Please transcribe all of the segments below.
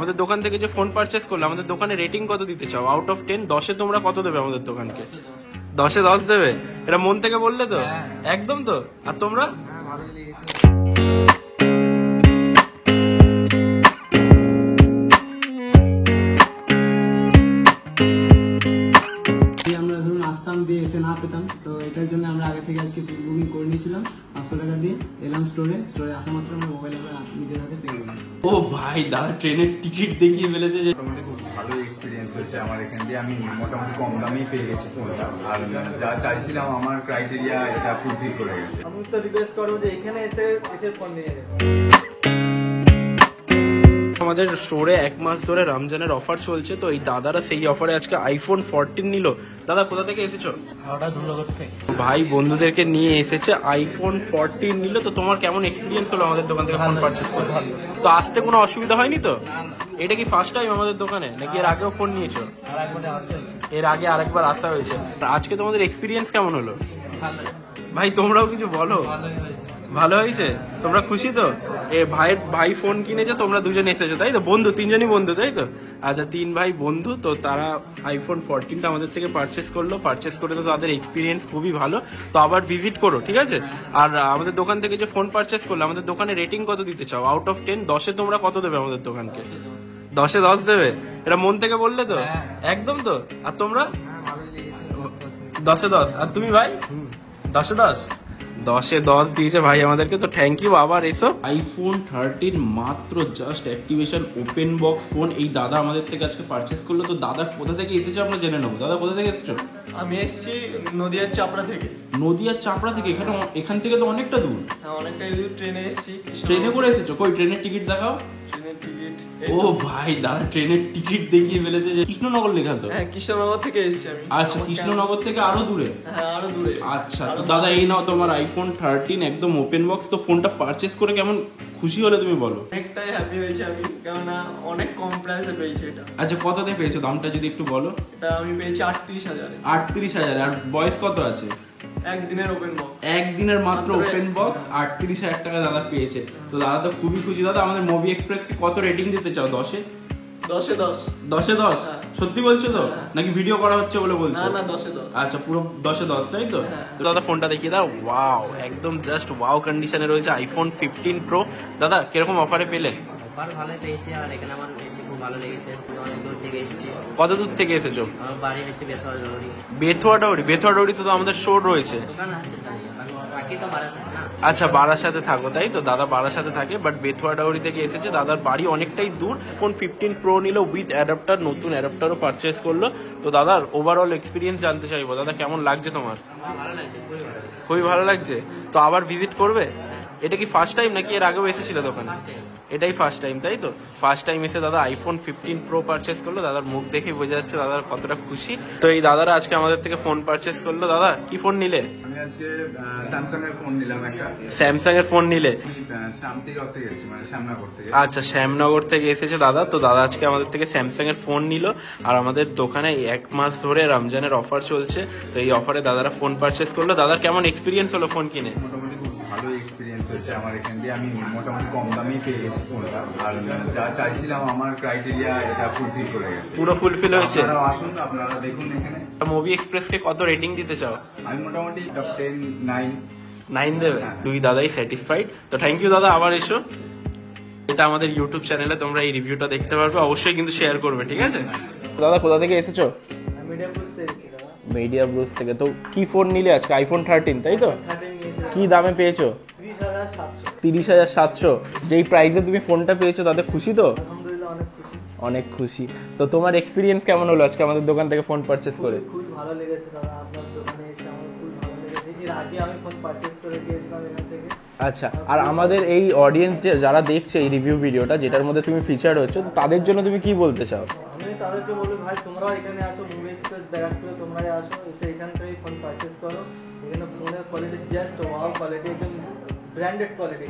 আমাদের দোকান থেকে যে ফোন পারচেস করলে আমাদের দোকানে রেটিং কত দিতে চাও? আউট অফ 10 10-এ তোমরা কত দেবে আমাদের দোকানকে? 10-এ 10 দেবে? এটা মন থেকে বললে তো? একদম তো? আর তোমরা? আমরা ধরুন আসতাম দিয়ে এসে না পেতাম, তো এটার জন্য আমরা আগে থেকে আজকে বুকিং করে নিয়েছিলাম 500 টাকা দিয়ে। এলাম স্টোরে আসা মাত্র আমরা মোবাইল নিজের হাতে পেয়ে গেলাম। ও ভাই, দাদা ট্রেনের টিকিট দেখিয়ে ফেলেছে যে মোটামুটি খুব ভালো এক্সপিরিয়েন্স হয়েছে আমার এখান দিয়ে। আমি মোটামুটি কম দামেই পেয়ে গেছি ফোনটা, আর যা চাইছিলাম আমার ক্রাইটেরিয়া এটা ফুলফিল করে গেছে। আমি তো রিকোয়েস্ট করবো যে এখানে এসে ফোন নিয়ে যাবে। আমাদের স্টোরে 1 মাস ধরে রমজানের অফার চলছে, তো এই দাদারা সেই অফারে আজকে আইফোন 14 নিল। দাদা কোথা থেকে এসেছো? ভাই বন্ধুদেরকে নিয়ে এসেছে, আইফোন 14 নিল। তো তোমার কেমন এক্সপিরিয়েন্স হলো আমাদের দোকান থেকে ফোন পারচেস করে? তো আসতে কোনো অসুবিধা হয়নি তো? এটা কি ফার্স্ট টাইম আমাদের দোকানে, নাকি এর আগেও ফোন নিয়েছো? এর আগে আরেকবার আসা হয়েছে। আজকে তোমাদের এক্সপিরিয়েন্স কেমন হলো? ভাই তোমরাও কিছু বলো। ভালো হয়েছে? তোমরা খুশি তো? ভাই ফোন কিনেছে, তোমরা দুজন এসেছো তাই তো? বন্ধু, 3জনই বন্ধু তাই তো? আচ্ছা, 3 ভাই বন্ধু। তো তারা আইফোন 14টা আমাদের থেকে পারচেস করলো। পারচেস করে তো তাদের এক্সপিরিয়েন্স খুবই ভালো। তো আবার ভিজিট করো, ঠিক আছে? আর আমাদের দোকান থেকে যে ফোন পারচেস করলো, আমাদের দোকানে রেটিং কত দিতে চাও? আউট অফ 10 10-এ তোমরা কত দেবে আমাদের দোকানকে? 10-এ 10 দেবে? এটা মন থেকে বললে তো? একদম তো? আর তোমরা? 10-এ 10। আর তুমি ভাই? 10-এ 10? 10-এ 10 দিয়েছে ভাই আমাদেরকে। তো থ্যাংক ইউ। আবার এসো। আইফোন 13 মাত্র just activation open box phone এই দাদা আমাদের থেকে আজকে পারচেস করলো। তো দাদা কোথা থেকে এসেছে আমরা জেনে নেবো। দাদা কোথা থেকে এসেছো? আমি এসেছি নদিয়ার চাপড়া থেকে। নদিয়ার চাপড়া থেকে? এখান থেকে তো অনেকটা দূর। হ্যাঁ, অনেকটাই দূর। ট্রেনে এসেছি। ট্রেনে করে এসেছো? কই ট্রেনের টিকিট দেখাও। ট্রেনের টিকিট? ও ভাই, দাদা ট্রেনের টিকিট দেখিয়ে ফেলেছে যে কৃষ্ণনগর লেখা তো। হ্যাঁ, কৃষ্ণনগর থেকে এসেছি আমি। আচ্ছা, কৃষ্ণনগর থেকে আরো দূরে? হ্যাঁ, আরো দূরে। আচ্ছা, তো দাদা এই নাও তোমার আইফোন 13 একদম ওপেন বক্স। তো ফোনটা পারচেস করে কেমন খুশি হলে তুমি বলো? অনেকটাই হ্যাপি হয়েছে আমি, কেননা অনেক কম প্রাইসে পেয়েছি এটা। আচ্ছা, কততে পেয়েছো? দামটা যদি একটু বলো। এটা আমি পেয়েছি 38,000। 38,000? আর বয়স কত আছে? একদিনের ওপেন বক্স। একদিনের মাত্র ওপেন বক্স 38,000 টাকা দাদা পেয়েছে। তো দাদা তো খুবই খুশি। দাদা আমাদের মুভি এক্সপ্রেসকে কত রেটিং দিতে চাও? 10-এ 10-এ 10? 10-এ 10? সত্যি বলছো তো, নাকি ভিডিও করা হচ্ছে বলে বলছো? না, 10-এ 10। আচ্ছা, পুরো 10-এ 10 তাই তো? তো দাদা ফোনটা দেখিয়ে দাও। ওয়াও, একদম জাস্ট ওয়াও কন্ডিশনে রয়েছে আইফোন 15 প্রো। দাদা কিরকম অফারে পেলে? অফার ভালো পেয়েছি, আর এখানে আমার এসে খুব ভালো লেগেছে। অনেক দূর থেকে এসেছি। কত দূর থেকে এসেছো? আমার বাড়ি হচ্ছে বেথুয়া ডৌরি। বেথুয়া ডৌরিতে তো আমাদের শো রয়েছে। দোকান আছে জানি, আমি বাকি তো বারাসাত না। আচ্ছা, বারাসাতে থাকো তাই তো? দাদা বারাসাতে থাকে, বাট বেথুয়া ডাউরি থেকে এসেছে। দাদার বাড়ি অনেকটাই দূর। ফোন 15 প্রো নিল উইথ অ্যাডাপ্টার, নতুন অ্যাডাপ্টারও পারচেস করলো। তো দাদার ওভারঅল এক্সপিরিয়েন্স জানতে চাইবো। দাদা কেমন লাগছে তোমার? ভালো লাগছে, খুবই ভালো লাগছে। খুবই ভালো লাগছে। তো আবার ভিজিট করবে? এটা কি ফার্স্ট টাইম নাকি এর আগেও এসেছিল দোকানে? এটাই ফার্স্ট টাইম তাই তো? ফার্স্ট টাইম এসে দাদা আইফোন 15 প্রো পারচেস করলো। দাদার মুখ দেখে বোঝা যাচ্ছে দাদার কতটা খুশি। তো এই দাদারা আজকে আমাদের থেকে ফোন পারচেস করলো। দাদা কি ফোন নিলে? আমি আজকে স্যামসাং এর ফোন নিলাম একটা। স্যামসাং এর ফোন নিলে? শ্যামনগর থেকে এসেছি, মানে শ্যামনগর থেকে। আচ্ছা, শ্যামনগর থেকে এসেছে দাদা। তো দাদা আজকে আমাদের থেকে স্যামসাং এর ফোন নিল। আর আমাদের দোকানে 1 মাস ধরে রমজানের অফার চলছে, তো এই অফারে দাদারা ফোন পারচেস করলো। দাদার কেমন এক্সপিরিয়েন্স হলো ফোন কিনে? মোটামুটি খুব ভালো এক্সপিরিয়েন্স হয়েছে আমার এখান দিয়ে। আমি মোটামুটি কম দামেই পেয়ে গেছি ফোনটা, আর যা চাইছিলাম আমার ক্রাইটেরিয়া এটা ফুলফিল করে গেছে। পুরো ফুলফিল হয়েছে? আপনারা আসুন, আপনারা দেখুন এখানে। মুভি এক্সপ্রেসকে কত রেটিং দিতে চাও? আমি মোটামুটি টপ 10 9 দেবে? দুই দাদাই স্যাটিসফাইড। তো থ্যাংক ইউ দাদা, আবার এসো। এটা আমাদের ইউটিউব চ্যানেলে তোমরা এই রিভিউটা দেখতে পারবে, অবশ্যই কিন্তু শেয়ার করবে, ঠিক আছে? দাদা কোথা থেকে এসেছো? মিডিয়াম বুঝতে পেরেছি দাদা। মিডিয়া ব্লুজ থেকে। তো কি ফোন নিলে আজকে? আইফোন 13 তাই তো? 13 নিয়েছি। কি দামে পেয়েছো? 30,700। 30,700? যেই প্রাইসে তুমি ফোনটা পেয়েছো তাতে খুশি তো? আলহামদুলিল্লাহ, অনেক খুশি। অনেক খুশি। তো তোমার এক্সপিরিয়েন্স কেমন হলো আজকে আমাদের দোকান থেকে ফোন পারচেস করে? খুব ভালো লেগেছে দাদা, আপনার দোকানে এসে আমার খুব ভালো লেগেছে। এর আগে আমি ফোন পারচেস করে গিয়েছিলাম এখান থেকে। আচ্ছা, আর আমাদের এই অডিয়েন্স যারা দেখছে এই রিভিউ ভিডিওটা, যেটার মধ্যে তুমি ফিচার হচ্ছে, তো তাদের জন্য তুমি কি বলতে চাও? আমি তাদেরকে বলবো, ভাই তোমরাও এখানে আসো, মুভি এক্সপ্রেস ব্যারাকপুরে তোমরাই আসো, এসে এখান থেকে ফোন পারচেস করো। এখানে ফোনের কোয়ালিটি জাস্ট ওয়াও কোয়ালিটি, একদম ব্র্যান্ডেড কোয়ালিটি।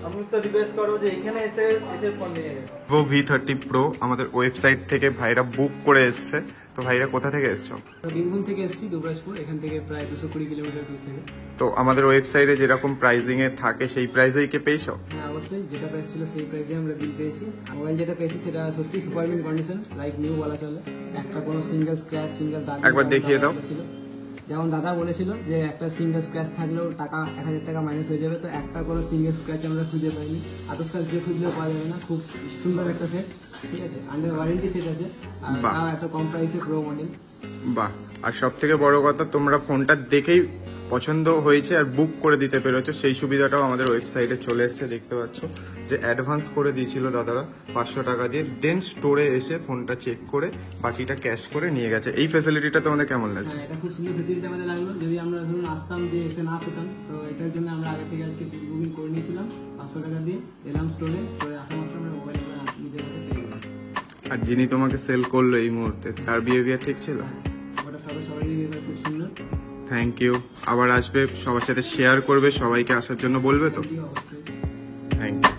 আমি তো রিকোয়েস্ট করবো যে এখানে এসে ফোন নিয়ে যাবে। Vivo V30 Pro আমাদের ওয়েবসাইট থেকে ভাইরা বুক করে এসছে, তো ভাইরা কোথা থেকে এসছো? বীরভূম থেকে এসেছি, দুবরাজপুর, এখান থেকে প্রায় 220 কিলোমিটার দূর থেকে। তো আমাদের ওয়েবসাইটে যেরকম প্রাইসিং এ থাকে সেই প্রাইসেই কি পেয়েছো? হ্যাঁ অবশ্যই, যেটা প্রাইস ছিল সেই প্রাইসে আমরা বিল পেয়েছি। মোবাইল যেটা পেয়েছি সেটা সত্যি super mint condition, like new বলা চলে। একটা কোনো সিঙ্গেল স্ক্র্যাচ, সিঙ্গেল দাগ একবার দেখিয়ে দাও। যেমন দাদা বলেছিল যে একটা সিঙ্গেল স্ক্র্যাচ থাকলেও টাকা 1000 টাকা মাইনাস হয়ে যাবে, তো একটা কোনো সিঙ্গেল স্ক্র্যাচ আমরা খুঁজে পাইনি। আদার্স যে খুঁজলেও পাওয়া যাবে না। খুব সুন্দর একটা সেট, ঠিক আছে, আন্ডার ওয়ারেন্টি সেট আছে, আর বাহ। তাও এত কম প্রাইসে প্রো মডেল। বাহ, আর সব থেকে বড় কথা তোমরা ফোনটা দেখেই পছন্দ হয়েছে আর বুক করে দিতে পেরেছো, সেই সুবিধাটাও আমাদের ওয়েবসাইটে চলে এসেছে। দেখতে পাচ্ছ যে অ্যাডভান্স করে দিয়েছিল দাদারা 500 টাকা দিয়ে, দেন স্টোরে এসে ফোনটা চেক করে বাকিটা ক্যাশ করে নিয়ে গেছে। এই ফ্যাসিলিটিটা তোমাদের কেমন লাগছে? হ্যাঁ, এটা খুব সুন্দর ফেসিলিটি আমাদের লাগলো। যদি আমরা ধরুন আসতাম দিয়ে এসে না পেতাম, তো এটার জন্য আমরা আগে থেকে আজকে বুকিং করে নিয়েছিলাম 500 টাকা দিয়ে। এলাম স্টোরে আসা মাত্র আমরা মোবাইল করে নিজের হাতে পেয়ে গেলাম। আর যিনি তোমাকে সেল করলো এই মুহূর্তে, তার বিহেভিয়ার ঠিক ছিল? ওটা সবারই খুব সুন্দর। Thank you. আবার আসবে, সবার সাথে শেয়ার করবে, সবাইকে আসার জন্য বলবে তো? অবশ্যই। Thank you.